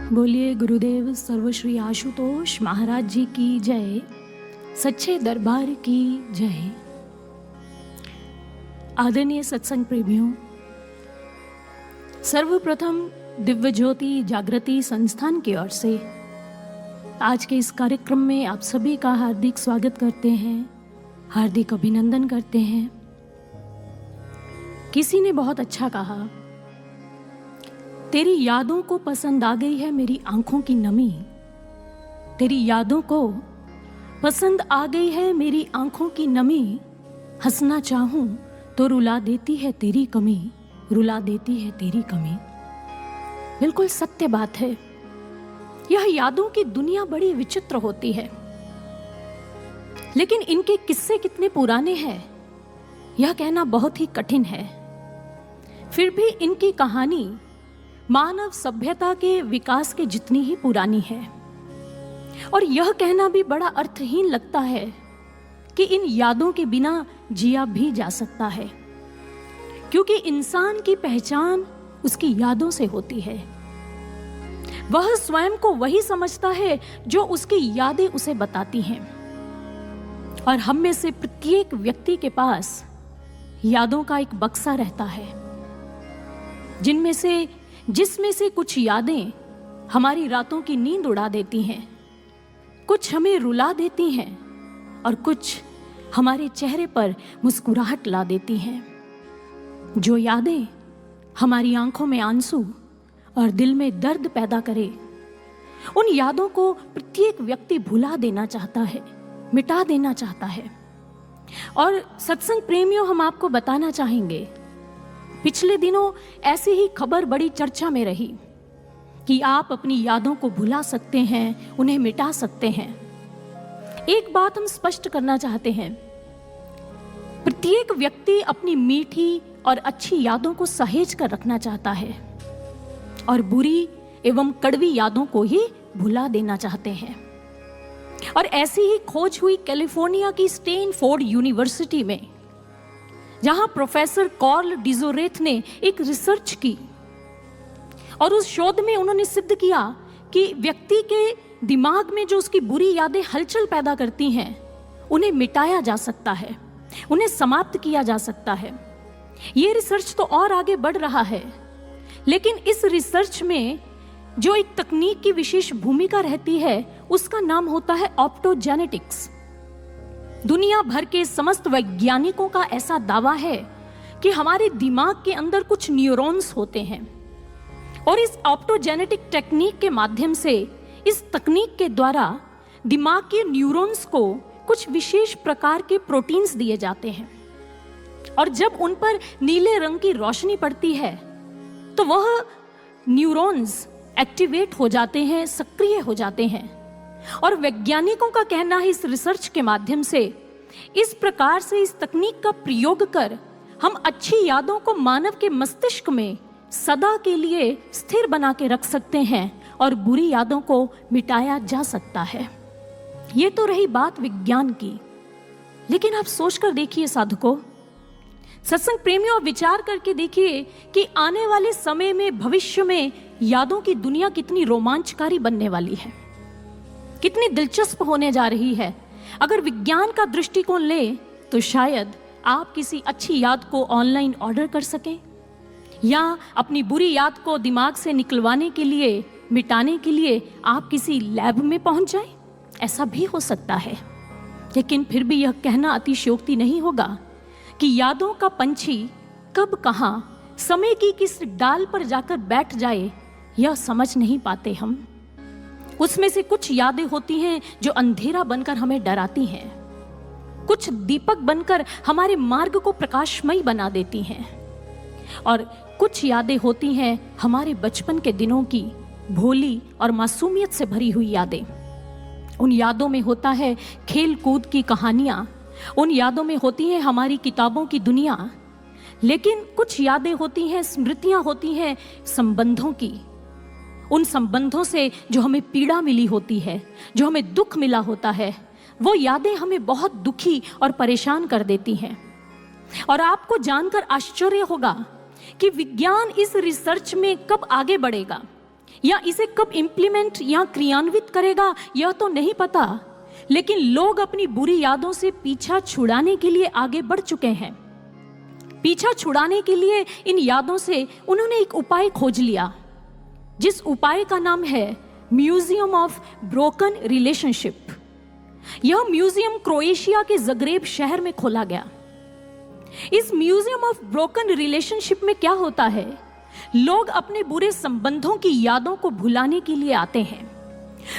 बोलिए गुरुदेव सर्वश्री आशुतोष महाराज जी की जय, सच्चे दरबार की जय। आदरणीय सत्संग प्रेमियों, सर्वप्रथम दिव्य ज्योति जागृति संस्थान की ओर से आज के इस कार्यक्रम में आप सभी का हार्दिक स्वागत करते हैं, हार्दिक अभिनंदन करते हैं। किसी ने बहुत अच्छा कहा, तेरी यादों को पसंद आ गई है मेरी आंखों की नमी, तेरी यादों को पसंद आ गई है मेरी आंखों की नमी, हंसना चाहूं तो रुला देती है तेरी कमी, रुला देती है तेरी कमी। बिल्कुल सत्य बात है। यह यादों की दुनिया बड़ी विचित्र होती है, लेकिन इनके किस्से कितने पुराने हैं यह कहना बहुत ही कठिन है। फिर भी इनकी कहानी मानव सभ्यता के विकास के जितनी ही पुरानी है, और यह कहना भी बड़ा अर्थहीन लगता है कि इन यादों के बिना जिया भी जा सकता है, क्योंकि इंसान की पहचान उसकी यादों से होती है। वह स्वयं को वही समझता है जो उसकी यादें उसे बताती हैं, और हम में से प्रत्येक व्यक्ति के पास यादों का एक बक्सा रहता है, जिसमें से कुछ यादें हमारी रातों की नींद उड़ा देती हैं, कुछ हमें रुला देती हैं, और कुछ हमारे चेहरे पर मुस्कुराहट ला देती हैं। जो यादें हमारी आंखों में आंसू और दिल में दर्द पैदा करे, उन यादों को प्रत्येक व्यक्ति भुला देना चाहता है, मिटा देना चाहता है। और सत्संग प्रेमियों, हम आपको बताना चाहेंगे, पिछले दिनों ऐसी ही खबर बड़ी चर्चा में रही कि आप अपनी यादों को भुला सकते हैं, उन्हें मिटा सकते हैं। एक बात हम स्पष्ट करना चाहते हैं, प्रत्येक व्यक्ति अपनी मीठी और अच्छी यादों को सहेज कर रखना चाहता है, और बुरी एवं कड़वी यादों को ही भुला देना चाहते हैं। और ऐसी ही खोज हुई कैलिफोर्निया की स्टैनफोर्ड यूनिवर्सिटी में, जहां प्रोफेसर कार्ल डिजोरेथ ने एक रिसर्च की, और उस शोध में उन्होंने सिद्ध किया कि व्यक्ति के दिमाग में जो उसकी बुरी यादें हलचल पैदा करती हैं, उन्हें मिटाया जा सकता है, उन्हें समाप्त किया जा सकता है। यह रिसर्च तो और आगे बढ़ रहा है, लेकिन इस रिसर्च में जो एक तकनीक की विशेष भूमिका रहती है, उसका नाम होता है ऑप्टोजेनेटिक्स। दुनिया भर के समस्त वैज्ञानिकों का ऐसा दावा है कि हमारे दिमाग के अंदर कुछ न्यूरॉन्स होते हैं, और इस ऑप्टोजेनेटिक टेक्निक के माध्यम से, इस तकनीक के द्वारा दिमाग के न्यूरॉन्स को कुछ विशेष प्रकार के प्रोटीन्स दिए जाते हैं, और जब उन पर नीले रंग की रोशनी पड़ती है तो वह न्यूरॉन्स एक्टिवेट हो जाते हैं, सक्रिय हो जाते हैं। और वैज्ञानिकों का कहना है, इस रिसर्च के माध्यम से, इस प्रकार से इस तकनीक का प्रयोग कर हम अच्छी यादों को मानव के मस्तिष्क में सदा के लिए स्थिर बना के रख सकते हैं, और बुरी यादों को मिटाया जा सकता है। ये तो रही बात विज्ञान की, लेकिन आप सोचकर देखिए साधकों, सत्संग प्रेमियों, विचार करके देखिए कि आने वाले समय में, भविष्य में यादों की दुनिया कितनी रोमांचकारी बनने वाली है, कितनी दिलचस्प होने जा रही है। अगर विज्ञान का दृष्टिकोण ले तो शायद आप किसी अच्छी याद को ऑनलाइन ऑर्डर कर सकें, या अपनी बुरी याद को दिमाग से निकलवाने के लिए, मिटाने के लिए आप किसी लैब में पहुंच जाएं। ऐसा भी हो सकता है, लेकिन फिर भी यह कहना अतिशयोक्ति नहीं होगा कि यादों का पंछी कब कहां समय की किस डाल पर जाकर बैठ जाए, यह समझ नहीं पाते हम। उसमें से कुछ यादें होती हैं जो अंधेरा बनकर हमें डराती हैं, कुछ दीपक बनकर हमारे मार्ग को प्रकाशमयी बना देती हैं, और कुछ यादें होती हैं हमारे बचपन के दिनों की भोली और मासूमियत से भरी हुई यादें। उन यादों में होता है खेल कूद की कहानियां, उन यादों में होती है हमारी किताबों की दुनिया, लेकिन कुछ यादें होती हैं, स्मृतियां होती हैं संबंधों की, उन संबंधों से जो हमें पीड़ा मिली होती है, जो हमें दुख मिला होता है, वो यादें हमें बहुत दुखी और परेशान कर देती हैं। और आपको जानकर आश्चर्य होगा कि विज्ञान इस रिसर्च में कब आगे बढ़ेगा, या इसे कब इम्प्लीमेंट या क्रियान्वित करेगा यह तो नहीं पता, लेकिन लोग अपनी बुरी यादों से पीछा छुड़ाने के लिए आगे बढ़ चुके हैं। पीछा छुड़ाने के लिए इन यादों से उन्होंने एक उपाय खोज लिया, जिस उपाय का नाम है म्यूजियम ऑफ ब्रोकन रिलेशनशिप। यह म्यूजियम क्रोएशिया के ज़ग्रेब शहर में खोला गया। इस म्यूजियम ऑफ ब्रोकन रिलेशनशिप में क्या होता है, लोग अपने बुरे संबंधों की यादों को भुलाने के लिए आते हैं।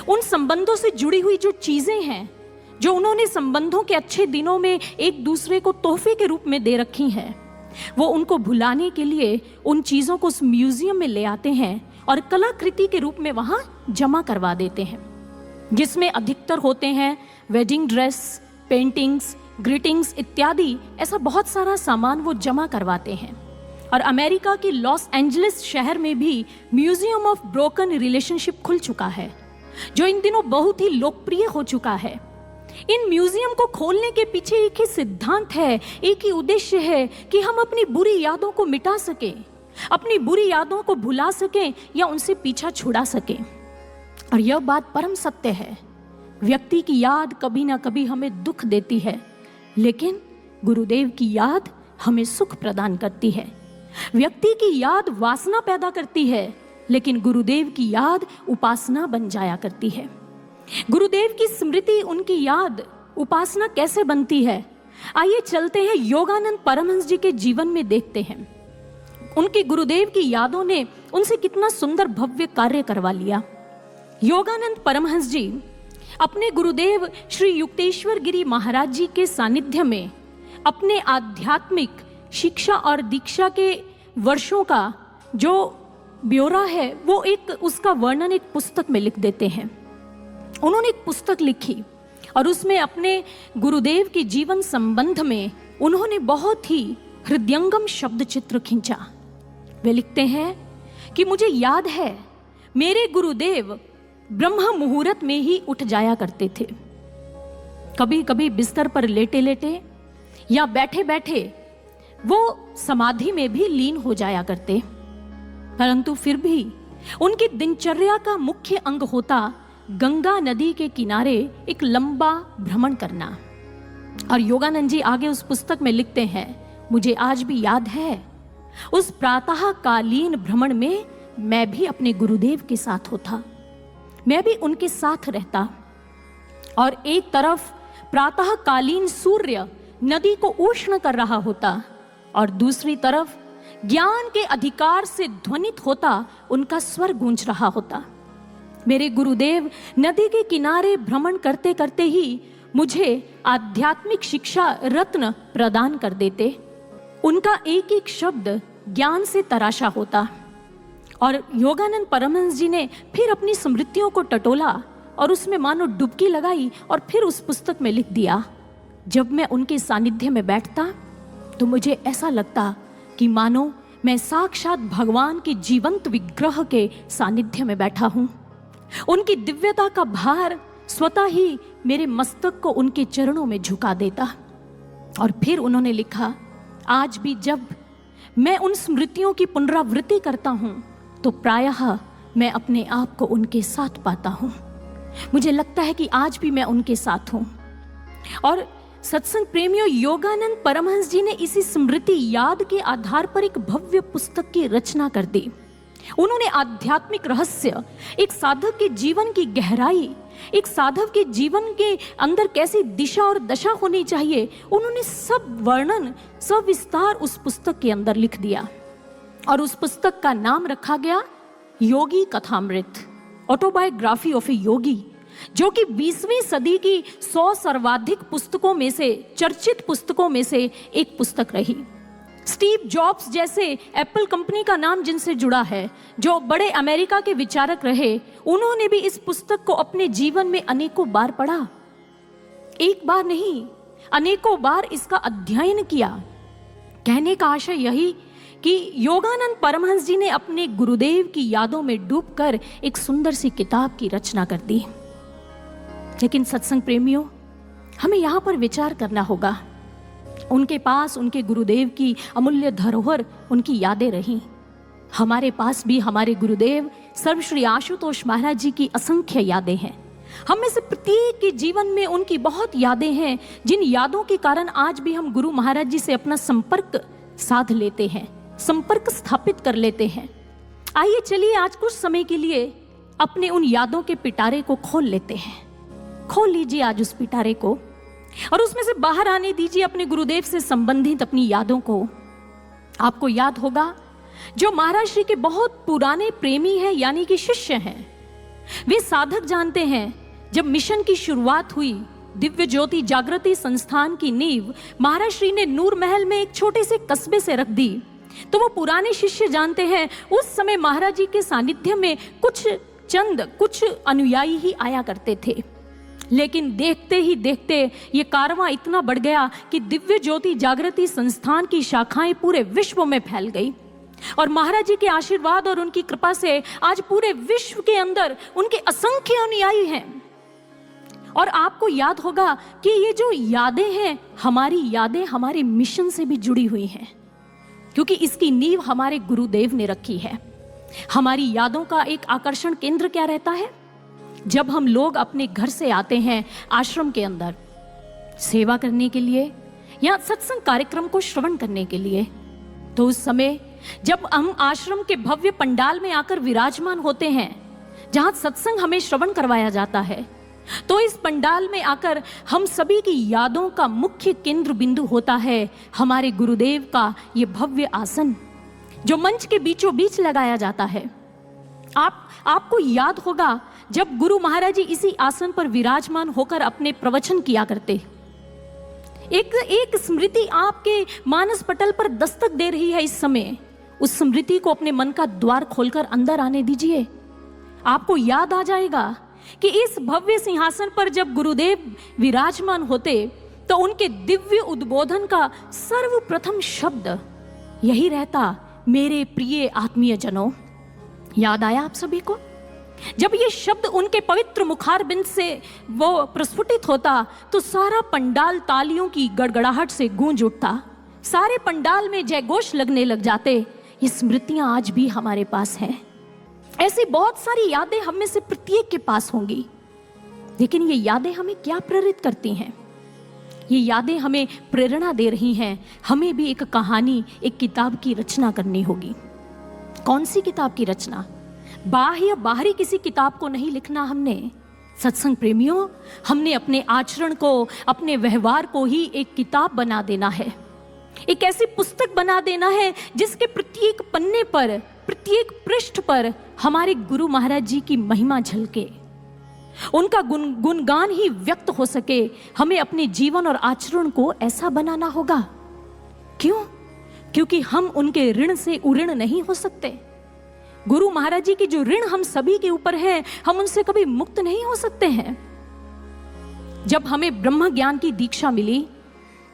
उन संबंधों से जुड़ी हुई जो चीजें हैं, जो उन्होंने संबंधों के अच्छे दिनों में एक दूसरे को तोहफे के रूप में दे रखी हैं, वो उनको भुलाने के लिए उन चीजों को उस म्यूजियम में ले आते हैं और कलाकृति के रूप में वहां जमा करवा देते हैं, जिसमें अधिकतर होते हैं वेडिंग ड्रेस, पेंटिंग्स, ग्रीटिंग्स इत्यादि। ऐसा बहुत सारा सामान वो जमा करवाते हैं। और अमेरिका की लॉस एंजलिस शहर में भी म्यूजियम ऑफ ब्रोकन रिलेशनशिप खुल चुका है, जो इन दिनों बहुत ही लोकप्रिय हो चुका है। इन म्यूजियम को खोलने के पीछे एक ही सिद्धांत है, एक ही उद्देश्य है कि हम अपनी बुरी यादों को मिटा सकें, अपनी बुरी यादों को भुला सकें या उनसे पीछा छुड़ा सकें। और यह बात परम सत्य है, व्यक्ति की याद कभी ना कभी हमें दुख देती है, लेकिन गुरुदेव की याद हमें सुख प्रदान करती है। व्यक्ति की याद वासना पैदा करती है, लेकिन गुरुदेव की याद उपासना बन जाया करती है। गुरुदेव की स्मृति, उनकी याद उपासना कैसे बनती है, आइए चलते हैं योगानंद परमहंस जी के जीवन में देखते हैं। उनकी गुरुदेव की यादों ने उनसे कितना सुंदर भव्य कार्य करवा लिया। योगानंद परमहंस जी अपने गुरुदेव श्री युक्तेश्वर गिरी महाराज जी के सानिध्य में अपने आध्यात्मिक शिक्षा और दीक्षा के वर्षों का जो ब्यौरा है, वो एक उसका वर्णन एक पुस्तक में लिख देते हैं। उन्होंने एक पुस्तक लिखी और उसमें अपने गुरुदेव के जीवन संबंध में उन्होंने बहुत ही हृदयंगम शब्द चित्र खींचा। वे लिखते हैं कि मुझे याद है मेरे गुरुदेव ब्रह्म मुहूर्त में ही उठ जाया करते थे। कभी कभी बिस्तर पर लेटे लेटे या बैठे बैठे वो समाधि में भी लीन हो जाया करते, परंतु फिर भी उनकी दिनचर्या का मुख्य अंग होता गंगा नदी के किनारे एक लंबा भ्रमण करना। और योगानंद जी आगे उस पुस्तक में लिखते हैं, मुझे आज भी याद है उस प्रातःकालीन भ्रमण में मैं भी अपने गुरुदेव के साथ होता, मैं भी उनके साथ रहता। और एक तरफ प्रातःकालीन सूर्य नदी को उष्ण कर रहा होता और दूसरी तरफ ज्ञान के अधिकार से ध्वनित होता उनका स्वर गूंज रहा होता। मेरे गुरुदेव नदी के किनारे भ्रमण करते करते ही मुझे आध्यात्मिक शिक्षा रत्न प्रदान कर देते। उनका एक एक शब्द ज्ञान से तराशा होता। और योगानंद परमहंस जी ने फिर अपनी स्मृतियों को टटोला और उसमें मानो डुबकी लगाई और फिर उस पुस्तक में लिख दिया, जब मैं उनके सानिध्य में बैठता तो मुझे ऐसा लगता कि मानो मैं साक्षात भगवान के जीवंत विग्रह के सानिध्य में बैठा हूं। उनकी दिव्यता का भार स्वतः ही मेरे मस्तक को उनके चरणों में झुका देता। और फिर उन्होंने लिखा, आज भी जब मैं उन स्मृतियों की पुनरावृत्ति करता हूं तो प्रायः मैं अपने आप को उनके साथ पाता हूं। मुझे लगता है कि आज भी मैं उनके साथ हूं। और सत्संग प्रेमियों, योगानंद परमहंस जी ने इसी स्मृति याद के आधार पर एक भव्य पुस्तक की रचना कर दी। उन्होंने आध्यात्मिक रहस्य, एक साधक के जीवन की गहराई, एक साधक के जीवन के अंदर कैसी दिशा और दशा होनी चाहिए, उन्होंने सब वर्णन सविस्तार उस पुस्तक के अंदर लिख दिया। और उस पुस्तक का नाम रखा गया योगी कथामृत, ऑटोबायोग्राफी ऑफ ए योगी, जो कि 20वीं सदी की 100 सर्वाधिक पुस्तकों में से, चर्चित पुस्तकों में से एक पुस्तक रही। स्टीव जॉब्स जैसे एप्पल कंपनी का नाम जिनसे जुड़ा है, जो बड़े अमेरिका के विचारक रहे, उन्होंने भी इस पुस्तक को अपने जीवन में अनेकों बार पढ़ा। एक बार नहीं, अनेकों बार इसका अध्ययन किया। कहने का आशय यही कि योगानंद परमहंस जी ने अपने गुरुदेव की यादों में डूबकर एक सुंदर सी किताब की रचना कर दी। लेकिन सत्संग प्रेमियों, हमें यहाँ पर विचार करना होगा। उनके पास उनके गुरुदेव की अमूल्य धरोहर, उनकी यादें रहीं, हमारे पास भी हमारे गुरुदेव सर्वश्री आशुतोष महाराज जी की असंख्य यादें हैं। हम में से प्रत्येक के जीवन में उनकी बहुत यादें हैं, जिन यादों के कारण आज भी हम गुरु महाराज जी से अपना संपर्क साध लेते हैं, संपर्क स्थापित कर लेते हैं। आइए चलिए आज कुछ समय के लिए अपने उन यादों के पिटारे को खोल लेते हैं। खोल लीजिए आज उस पिटारे को और उसमें से बाहर आने दीजिए अपने गुरुदेव से संबंधित अपनी यादों को। आपको याद होगा जो महाराज श्री के बहुत पुराने प्रेमी हैं, यानी कि शिष्य हैं, वे साधक जानते हैं जब मिशन की शुरुआत हुई, दिव्य ज्योति जागृति संस्थान की नींव महाराज श्री ने नूर महल में एक छोटे से कस्बे से रख दी, तो वो पुराने शिष्य जानते हैं उस समय महाराज जी के सानिध्य में कुछ अनुयायी ही आया करते थे। लेकिन देखते ही देखते ये कारवां इतना बढ़ गया कि दिव्य ज्योति जागृति संस्थान की शाखाएं पूरे विश्व में फैल गई और महाराज जी के आशीर्वाद और उनकी कृपा से आज पूरे विश्व के अंदर उनके असंख्य अनुयायी हैं। और आपको याद होगा कि ये जो यादें हैं, हमारी यादें हमारे मिशन से भी जुड़ी हुई हैं, क्योंकि इसकी नींव हमारे गुरुदेव ने रखी है। हमारी यादों का एक आकर्षण केंद्र क्या रहता है? जब हम लोग अपने घर से आते हैं आश्रम के अंदर सेवा करने के लिए या सत्संग कार्यक्रम को श्रवण करने के लिए, तो उस समय जब हम आश्रम के भव्य पंडाल में आकर विराजमान होते हैं, जहां सत्संग हमें श्रवण करवाया जाता है, तो इस पंडाल में आकर हम सभी की यादों का मुख्य केंद्र बिंदु होता है हमारे गुरुदेव का ये भव्य आसन, जो मंच के बीचों बीच लगाया जाता है। आपको याद होगा जब गुरु महाराज जी इसी आसन पर विराजमान होकर अपने प्रवचन किया करते। एक स्मृति आपके मानस पटल पर दस्तक दे रही है इस समय। उस स्मृति को अपने मन का द्वार खोलकर अंदर आने दीजिए। आपको याद आ जाएगा कि इस भव्य सिंहासन पर जब गुरुदेव विराजमान होते तो उनके दिव्य उद्बोधन का सर्वप्रथम शब्द यही रहता, मेरे प्रिय आत्मीय जनों। याद आया आप सभी को? जब ये शब्द उनके पवित्र मुखारबिंद से वो प्रस्फुटित होता तो सारा पंडाल तालियों की गड़गड़ाहट से गूंज उठता, सारे पंडाल में जयघोष लगने लग जाते। ये स्मृतियां आज भी हमारे पास हैं। ऐसी बहुत सारी यादें हम में से प्रत्येक के पास होंगी, लेकिन ये यादें हमें क्या प्रेरित करती हैं? ये यादें हमें प्रेरणा दे रही हैं, हमें भी एक कहानी, एक किताब की रचना करनी होगी। कौन सी किताब की रचना? बाहरी किसी किताब को नहीं लिखना हमने। सत्संग प्रेमियों, हमने अपने आचरण को, अपने व्यवहार को ही एक किताब बना देना है। एक ऐसी पुस्तक बना देना है जिसके प्रत्येक पन्ने पर, प्रत्येक पृष्ठ पर हमारे गुरु महाराज जी की महिमा झलके, उनका गुणगान ही व्यक्त हो सके। हमें अपने जीवन और आचरण को ऐसा बनाना होगा। क्यों? क्योंकि हम उनके ऋण से उऋण नहीं हो सकते। गुरु महाराज जी की जो ऋण हम सभी के ऊपर है, हम उनसे कभी मुक्त नहीं हो सकते हैं। जब हमें ब्रह्म ज्ञान की दीक्षा मिली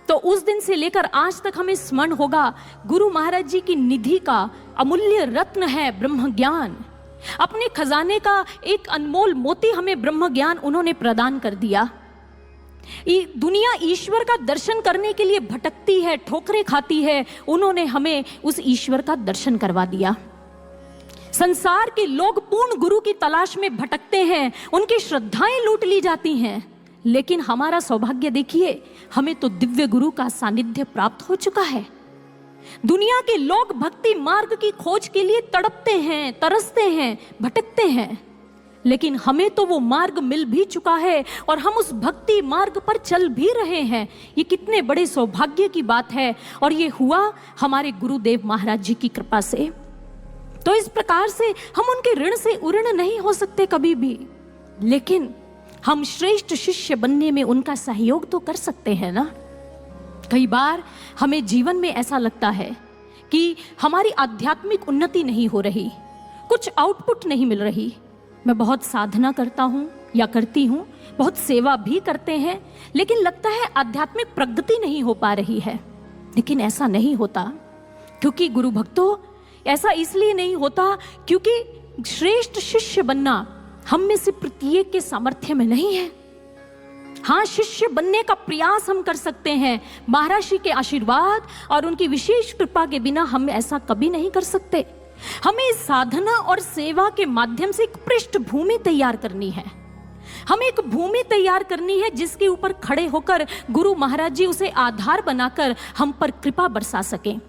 तो उस दिन से लेकर आज तक हमें स्मरण होगा, गुरु महाराज जी की निधि का अमूल्य रत्न है ब्रह्म ज्ञान। अपने खजाने का एक अनमोल मोती हमें ब्रह्म ज्ञान उन्होंने प्रदान कर दिया। दुनिया ईश्वर का दर्शन करने के लिए भटकती है, ठोकरें खाती है, उन्होंने हमें उस ईश्वर का दर्शन करवा दिया। संसार के लोग पूर्ण गुरु की तलाश में भटकते हैं, उनकी श्रद्धाएं लूट ली जाती हैं, लेकिन हमारा सौभाग्य देखिए, हमें तो दिव्य गुरु का सानिध्य प्राप्त हो चुका है। दुनिया के लोग भक्ति मार्ग की खोज के लिए तड़पते हैं, तरसते हैं, भटकते हैं, लेकिन हमें तो वो मार्ग मिल भी चुका है और हम उस भक्ति मार्ग पर चल भी रहे हैं। ये कितने बड़े सौभाग्य की बात है, और ये हुआ हमारे गुरुदेव महाराज जी की कृपा से। तो इस प्रकार से हम उनके ऋण से उऋण नहीं हो सकते कभी भी, लेकिन हम श्रेष्ठ शिष्य बनने में उनका सहयोग तो कर सकते हैं ना। कई बार हमें जीवन में ऐसा लगता है कि हमारी आध्यात्मिक उन्नति नहीं हो रही, कुछ आउटपुट नहीं मिल रही। मैं बहुत साधना करता हूँ या करती हूँ, बहुत सेवा भी करते हैं, लेकिन लगता है आध्यात्मिक प्रगति नहीं हो पा रही है। लेकिन ऐसा नहीं होता, क्योंकि गुरु भक्तों, ऐसा इसलिए नहीं होता क्योंकि श्रेष्ठ शिष्य बनना हम में से प्रत्येक के सामर्थ्य में नहीं है। हाँ, शिष्य बनने का प्रयास हम कर सकते हैं, महाराज जी के आशीर्वाद और उनकी विशेष कृपा के बिना हम ऐसा कभी नहीं कर सकते। हमें साधना और सेवा के माध्यम से एक पृष्ठभूमि तैयार करनी है। हमें एक भूमि तैयार करनी है जिसके ऊपर खड़े होकर गुरु महाराज जी उसे आधार बनाकर हम पर कृपा बरसा सकें।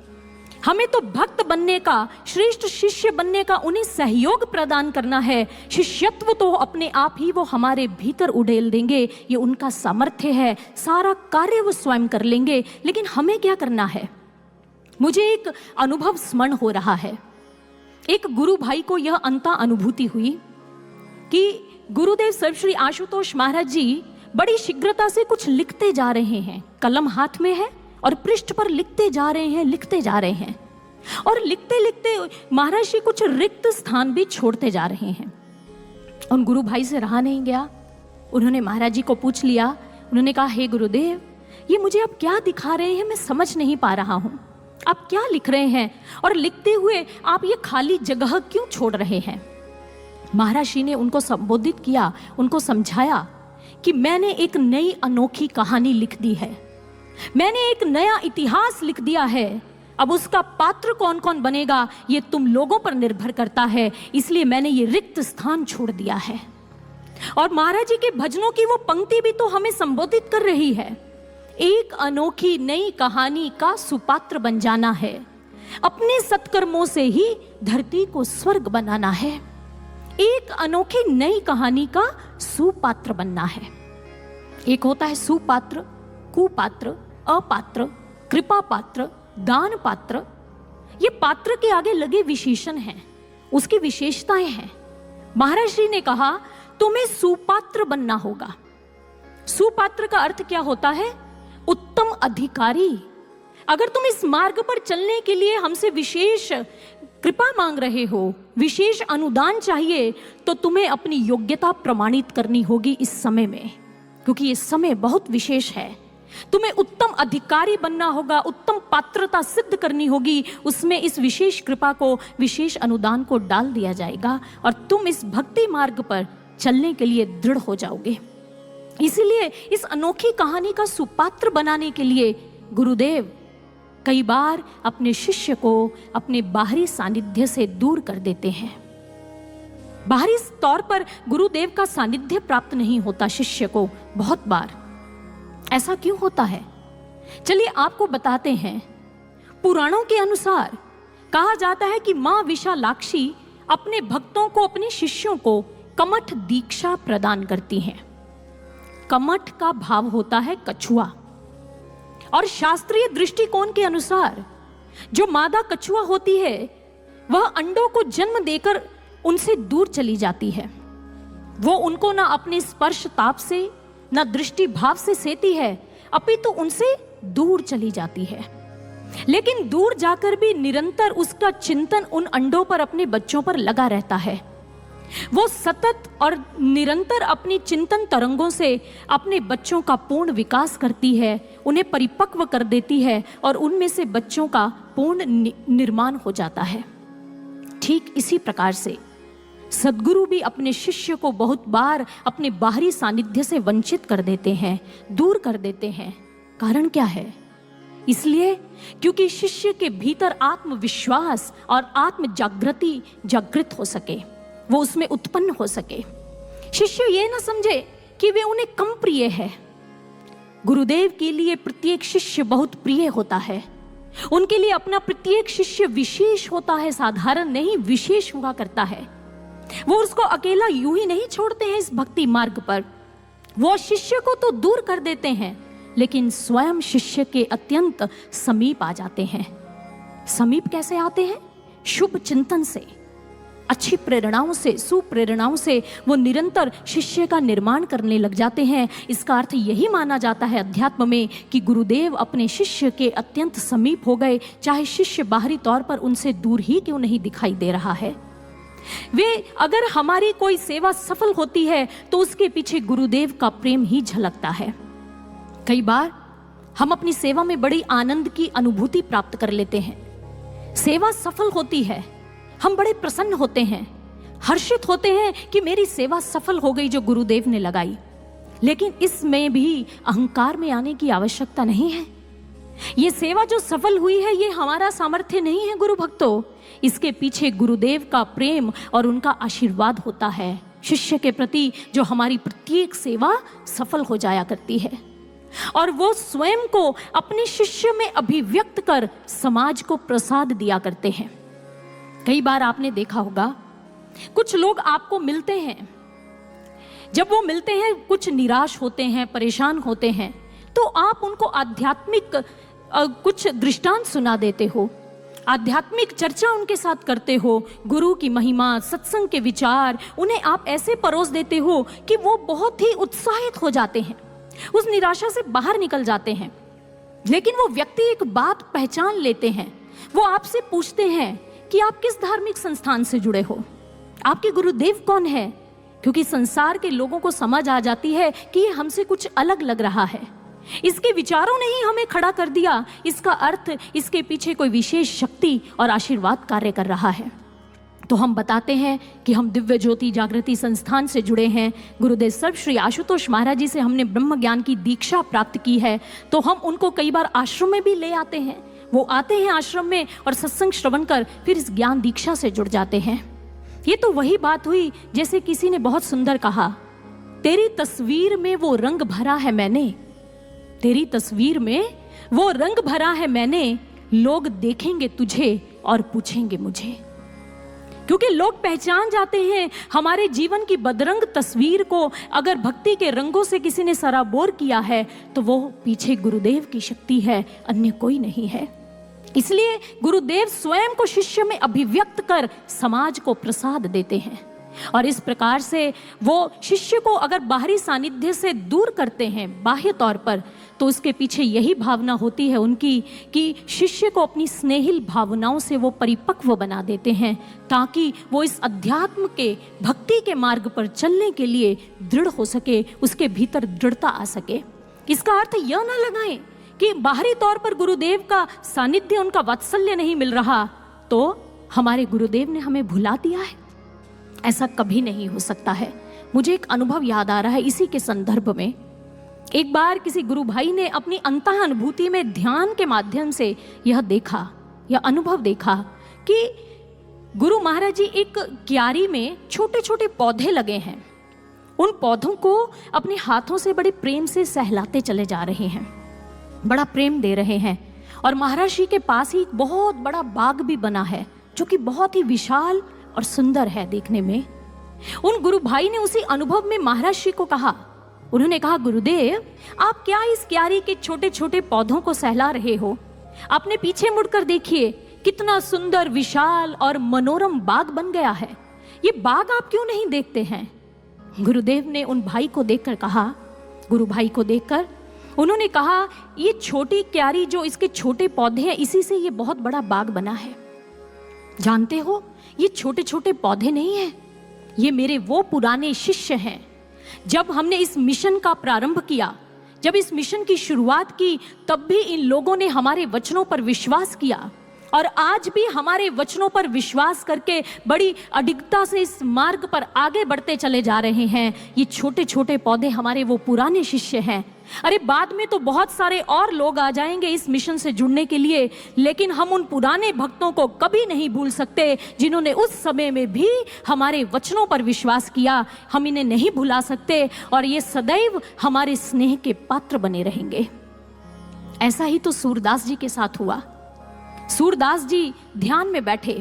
हमें तो भक्त बनने का, श्रेष्ठ शिष्य बनने का उन्हें सहयोग प्रदान करना है। शिष्यत्व तो अपने आप ही वो हमारे भीतर उड़ेल देंगे, ये उनका सामर्थ्य है, सारा कार्य वो स्वयं कर लेंगे। लेकिन हमें क्या करना है? मुझे एक अनुभव स्मरण हो रहा है। एक गुरु भाई को यह अंता अनुभूति हुई कि गुरुदेव सर्वश्री आशुतोष महाराज जी बड़ी शीघ्रता से कुछ लिखते जा रहे हैं, कलम हाथ में है और पृष्ठ पर लिखते जा रहे हैं और लिखते लिखते महाराज जी कुछ रिक्त स्थान भी छोड़ते जा रहे हैं। उन गुरु भाई से रहा नहीं गया, उन्होंने महाराज जी को पूछ लिया। उन्होंने कहा, हे गुरुदेव, ये मुझे अब क्या दिखा रहे हैं, मैं समझ नहीं पा रहा हूं, आप क्या लिख रहे हैं और लिखते हुए आप ये खाली जगह क्यों छोड़ रहे हैं? महाराज जी ने उनको संबोधित किया, उनको समझाया कि मैंने एक नई अनोखी कहानी लिख दी है, मैंने एक नया इतिहास लिख दिया है। अब उसका पात्र कौन कौन बनेगा ये तुम लोगों पर निर्भर करता है, इसलिए मैंने ये रिक्त स्थान छोड़ दिया है। और महाराज जी के भजनों की वो पंक्ति भी तो हमें संबोधित कर रही है, एक अनोखी नई कहानी का सुपात्र बन जाना है, अपने सत्कर्मों से ही धरती को स्वर्ग बनाना है। एक अनोखी नई कहानी का सुपात्र बनना है। एक होता है सुपात्र, कुपात्र, अपात्र, कृपा पात्र, दान पात्र। ये पात्र के आगे लगे विशेषण हैं, उसकी विशेषताएं हैं। महाराज श्री ने कहा तुम्हें सुपात्र बनना होगा। सुपात्र का अर्थ क्या होता है? उत्तम अधिकारी। अगर तुम इस मार्ग पर चलने के लिए हमसे विशेष कृपा मांग रहे हो, विशेष अनुदान चाहिए, तो तुम्हें अपनी योग्यता प्रमाणित करनी होगी इस समय में, क्योंकि ये समय बहुत विशेष है। तुम्हें उत्तम अधिकारी बनना होगा, उत्तम पात्रता सिद्ध करनी होगी, उसमें इस विशेष कृपा को, विशेष अनुदान को डाल दिया जाएगा और तुम इस भक्ति मार्ग पर चलने के लिए दृढ़ हो जाओगे। इसीलिए इस अनोखी कहानी का सुपात्र बनाने के लिए गुरुदेव कई बार अपने शिष्य को अपने बाहरी सानिध्य से दूर कर देते हैं। बाहरी तौर पर गुरुदेव का सानिध्य प्राप्त नहीं होता शिष्य को बहुत बार। ऐसा क्यों होता है? चलिए आपको बताते हैं। पुराणों के अनुसार कहा जाता है कि मां विशालाक्षी अपने भक्तों को, अपने शिष्यों को कमठ दीक्षा प्रदान करती हैं। कमठ का भाव होता है कछुआ, और शास्त्रीय दृष्टिकोण के अनुसार जो मादा कछुआ होती है वह अंडों को जन्म देकर उनसे दूर चली जाती है। वो उनको ना अपने स्पर्श ताप से, ना दृष्टि भाव से सेती है, अपितु उनसे दूर चली जाती है। लेकिन दूर जाकर भी निरंतर उसका चिंतन उन अंडों पर, अपने बच्चों पर लगा रहता है। वो सतत और निरंतर अपनी चिंतन तरंगों से अपने बच्चों का पूर्ण विकास करती है, उन्हें परिपक्व कर देती है और उनमें से बच्चों का पूर्ण निर्माण हो जाता है। ठीक इसी प्रकार से सद्गुरु भी अपने शिष्य को बहुत बार अपने बाहरी सानिध्य से वंचित कर देते हैं, दूर कर देते हैं। कारण क्या है? इसलिए क्योंकि शिष्य के भीतर आत्मविश्वास और आत्म जागृति जागृत हो सके, वो उसमें उत्पन्न हो सके। शिष्य ये ना समझे कि वे उन्हें कम प्रिय है। गुरुदेव के लिए प्रत्येक शिष्य बहुत प्रिय होता है। उनके लिए अपना प्रत्येक शिष्य विशेष होता है, साधारण नहीं, विशेष हुआ करता है। वो उसको अकेला यूं ही नहीं छोड़ते हैं इस भक्ति मार्ग पर। वो शिष्य को तो दूर कर देते हैं, लेकिन स्वयं शिष्य के अत्यंत समीप आ जाते हैं। समीप कैसे आते हैं? शुभ चिंतन से, अच्छी प्रेरणाओं से, सुप्रेरणाओं से वो निरंतर शिष्य का निर्माण करने लग जाते हैं। इसका अर्थ यही माना जाता है अध्यात्म में कि गुरुदेव अपने शिष्य के अत्यंत समीप हो गए, चाहे शिष्य बाहरी तौर पर उनसे दूर ही क्यों नहीं दिखाई दे रहा है। वे अगर हमारी कोई सेवा सफल होती है तो उसके पीछे गुरुदेव का प्रेम ही झलकता है। कई बार हम अपनी सेवा में बड़ी आनंद की अनुभूति प्राप्त कर लेते हैं। सेवा सफल होती है, हम बड़े प्रसन्न होते हैं, हर्षित होते हैं कि मेरी सेवा सफल हो गई जो गुरुदेव ने लगाई। लेकिन इसमें भी अहंकार में आने की आवश्यकता नहीं है। ये सेवा जो सफल हुई है, ये हमारा सामर्थ्य नहीं है गुरु भक्तों, इसके पीछे गुरुदेव का प्रेम और उनका आशीर्वाद होता है शिष्य के प्रति, जो हमारी प्रत्येक सेवा सफल हो जाया करती है। और वो स्वयं को अपने शिष्य में अभिव्यक्त कर समाज को प्रसाद दिया करते हैं। कई बार आपने देखा होगा, कुछ लोग आपको मिलते हैं, जब वो मिलते हैं कुछ निराश होते हैं, परेशान होते हैं, तो आप उनको आध्यात्मिक कुछ दृष्टांत सुना देते हो, आध्यात्मिक चर्चा उनके साथ करते हो, गुरु की महिमा, सत्संग के विचार उन्हें आप ऐसे परोस देते हो कि वो बहुत ही उत्साहित हो जाते हैं, उस निराशा से बाहर निकल जाते हैं। लेकिन वो व्यक्ति एक बात पहचान लेते हैं, वो आपसे पूछते हैं कि आप किस धार्मिक संस्थान से जुड़े हो, आपके गुरुदेव कौन है, क्योंकि संसार के लोगों को समझ आ जाती है कि ये हमसे कुछ अलग लग रहा है, इसके विचारों ने ही हमें खड़ा कर दिया, इसका अर्थ इसके पीछे कोई विशेष शक्ति और आशीर्वाद कार्य कर रहा है। तो हम बताते हैं कि हम दिव्य ज्योति जागृति संस्थान से जुड़े हैं, गुरुदेव सर्व श्री आशुतोष महाराज जी से हमने ब्रह्म ज्ञान की दीक्षा प्राप्त की है। तो हम उनको कई बार आश्रम में भी ले आते हैं, वो आते हैं आश्रम में और सत्संग श्रवण कर फिर इस ज्ञान दीक्षा से जुड़ जाते हैं। ये तो वही बात हुई जैसे किसी ने बहुत सुंदर कहा, तेरी तस्वीर में वो रंग भरा है मैंने, तेरी तस्वीर में वो रंग भरा है मैंने, लोग देखेंगे तुझे और पूछेंगे मुझे। क्योंकि लोग पहचान जाते हैं हमारे जीवन की बदरंग तस्वीर को। अगर भक्ति के रंगों से किसी ने सराबोर किया है तो वो पीछे गुरुदेव की शक्ति है, अन्य कोई नहीं है। इसलिए गुरुदेव स्वयं को शिष्य में अभिव्यक्त कर समाज को प्रसाद देते हैं। और इस प्रकार से वो शिष्य को अगर बाहरी सानिध्य से दूर करते हैं बाह्य तौर पर, तो उसके पीछे यही भावना होती है उनकी कि शिष्य को अपनी स्नेहिल भावनाओं से वो परिपक्व बना देते हैं, ताकि वो इस अध्यात्म के भक्ति के मार्ग पर चलने के लिए दृढ़ हो सके, उसके भीतर दृढ़ता आ सके। इसका अर्थ यह ना लगाएं कि बाहरी तौर पर गुरुदेव का सानिध्य, उनका वात्सल्य नहीं मिल रहा तो हमारे गुरुदेव ने हमें भुला दिया है। ऐसा कभी नहीं हो सकता है। मुझे एक अनुभव याद आ रहा है इसी के संदर्भ में। एक बार किसी गुरु भाई ने अपनी अंतः अनुभूति में ध्यान के माध्यम से यह देखा, यह अनुभव देखा कि गुरु महाराज जी एक क्यारी में छोटे छोटे पौधे लगे हैं, उन पौधों को अपने हाथों से बड़े प्रेम से सहलाते चले जा रहे हैं, बड़ा प्रेम दे रहे हैं। और महाराज जी के पास ही एक बहुत बड़ा बाग भी बना है जो कि बहुत ही विशाल और सुंदर है देखने में। उन गुरु भाई ने उसी अनुभव में महाराज जी को कहा, उन्होंने कहा, गुरुदेव आप क्या इस क्यारी के छोटे छोटे पौधों को सहला रहे हो? अपने पीछे मुड़कर देखिए, कितना सुंदर विशाल और मनोरम बाग बन गया है, ये बाग आप क्यों नहीं देखते हैं? गुरुदेव ने उन भाई को देखकर कहा, गुरु भाई को देखकर उन्होंने कहा, ये छोटी क्यारी जो इसके छोटे पौधे हैं, इसी से ये बहुत बड़ा बाग बना है। जानते हो, ये छोटे छोटे पौधे नहीं हैं, ये मेरे वो पुराने शिष्य हैं। जब हमने इस मिशन का प्रारंभ किया, जब इस मिशन की शुरुआत की, तब भी इन लोगों ने हमारे वचनों पर विश्वास किया और आज भी हमारे वचनों पर विश्वास करके बड़ी अडिगता से इस मार्ग पर आगे बढ़ते चले जा रहे हैं। ये छोटे छोटे पौधे हमारे वो पुराने शिष्य हैं। अरे बाद में तो बहुत सारे और लोग आ जाएंगे इस मिशन से जुड़ने के लिए, लेकिन हम उन पुराने भक्तों को कभी नहीं भूल सकते जिन्होंने उस समय में भी हमारे वचनों पर विश्वास किया। हम इन्हें नहीं भुला सकते और ये सदैव हमारे स्नेह के पात्र बने रहेंगे। ऐसा ही तो सूरदास जी के साथ हुआ। सूरदास जी ध्यान में बैठे,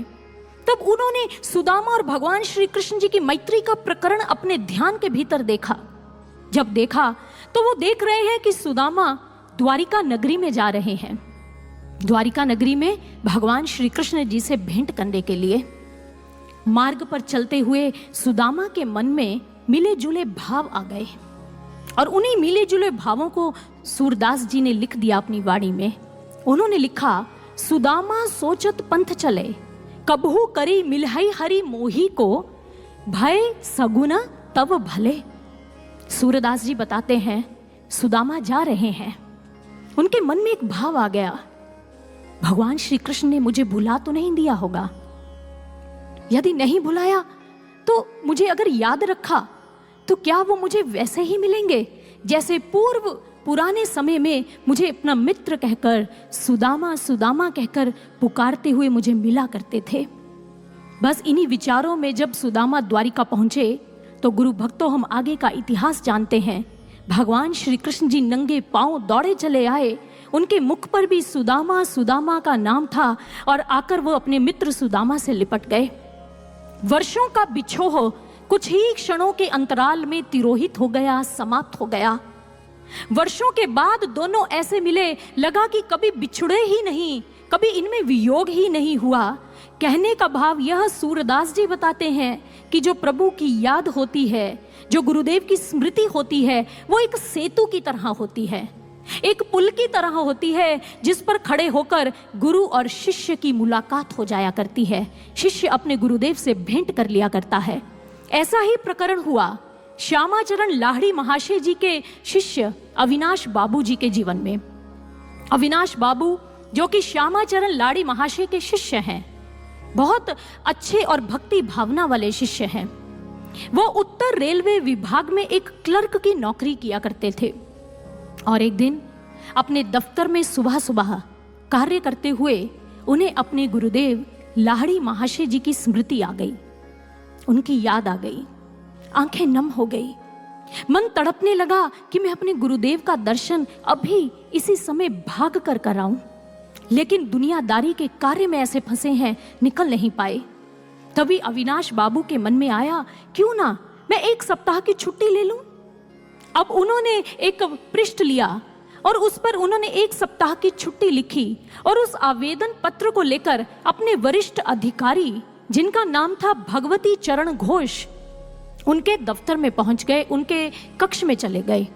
तब उन्होंने सुदामा और भगवान श्री कृष्ण जी की मैत्री का प्रकरण अपने ध्यान के भीतर देखा। जब देखा तो वो देख रहे हैं कि सुदामा द्वारिका नगरी में जा रहे हैं, द्वारिका नगरी में भगवान श्री कृष्ण जी से भेंट करने के लिए। मार्ग पर चलते हुए सुदामा के मन में मिले जुले भाव आ गए और उन्हीं मिले जुले भावों को सूरदास जी ने लिख दिया अपनी वाणी में। उन्होंने लिखा, सुदामा सोचत पंथ चले, कबहू करी मिलहई हरि मोही को, भय सगुना तब भले। सूरदास जी बताते हैं, सुदामा जा रहे हैं, उनके मन में एक भाव आ गया, भगवान श्री कृष्ण ने मुझे भुला तो नहीं दिया होगा? यदि नहीं भुलाया तो मुझे अगर याद रखा तो क्या वो मुझे वैसे ही मिलेंगे जैसे पूर्व पुराने समय में मुझे अपना मित्र कहकर, सुदामा सुदामा कहकर पुकारते हुए मुझे मिला करते थे। बस इन्हीं विचारों में जब सुदामा द्वारिका पहुंचे तो गुरु भक्तों, हम आगे का इतिहास जानते हैं। भगवान श्री कृष्ण जी नंगे पांव दौड़े चले आए, उनके मुख पर भी सुदामा सुदामा का नाम था और आकर वो अपने मित्र सुदामा से लिपट गए। वर्षों का बिछोह कुछ ही क्षणों के अंतराल में तिरोहित हो गया, समाप्त हो गया। वर्षों के बाद दोनों ऐसे मिले, लगा कि कभी बिछड़े ही नहीं, कभी इनमें वियोग ही नहीं हुआ। कहने का भाव यह सूरदास जी बताते हैं कि जो प्रभु की याद होती है, जो गुरुदेव की स्मृति होती है, वो एक सेतु की तरह होती है, एक पुल की तरह होती है, जिस पर खड़े होकर गुरु और शिष्य की मुलाकात हो जाया करती है। शिष्य अपने गुरुदेव से भेंट कर लिया करता है। ऐसा ही प्रकरण हुआ श्यामाचरण लाहिड़ी महाशय जी के शिष्य अविनाश बाबू जी के जीवन में। अविनाश बाबू जो कि श्यामाचरण लाहिड़ी महाशय के शिष्य हैं, बहुत अच्छे और भक्ति भावना वाले शिष्य हैं। वो उत्तर रेलवे विभाग में एक क्लर्क की नौकरी किया करते थे और एक दिन अपने दफ्तर में सुबह सुबह कार्य करते हुए उन्हें अपने गुरुदेव लाहिड़ी महाशय जी की स्मृति आ गई, उनकी याद आ गई, आंखें नम हो गई, मन तड़पने लगा कि मैं अपने गुरुदेव का दर्शन अभी इसी समय भाग कर कराऊं, लेकिन दुनियादारी के कार्य में ऐसे फंसे हैं, निकल नहीं पाए। तभी अविनाश बाबू के मन में आया, क्यों ना मैं 1 सप्ताह की छुट्टी ले लूं। अब उन्होंने एक पृष्ठ लिया और उस पर उन्होंने 1 सप्ताह की छुट्टी लिखी और उस आवेदन पत्र को लेकर अपने वरिष्ठ अधिकारी, जिनका नाम था भगवती चरण घोष, उनके दफ्तर में पहुंच गए, उनके कक्ष में चले गए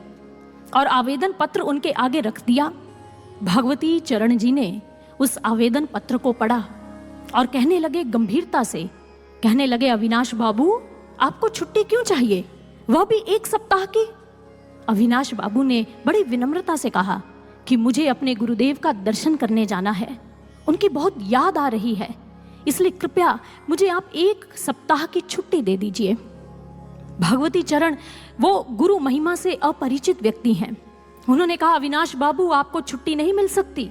और आवेदन पत्र उनके आगे रख दिया। भगवती चरण जी ने उस आवेदन पत्र को पढ़ा और कहने लगे, गंभीरता से कहने लगे, अविनाश बाबू आपको छुट्टी क्यों चाहिए, वह भी 1 सप्ताह की। अविनाश बाबू ने बड़ी विनम्रता से कहा कि मुझे अपने गुरुदेव का दर्शन करने जाना है, उनकी बहुत याद आ रही है, इसलिए कृपया मुझे आप 1 सप्ताह की छुट्टी दे दीजिए। भगवती चरण वो गुरु महिमा से अपरिचित व्यक्ति हैं। उन्होंने कहा, अविनाश बाबू आपको छुट्टी नहीं मिल सकती,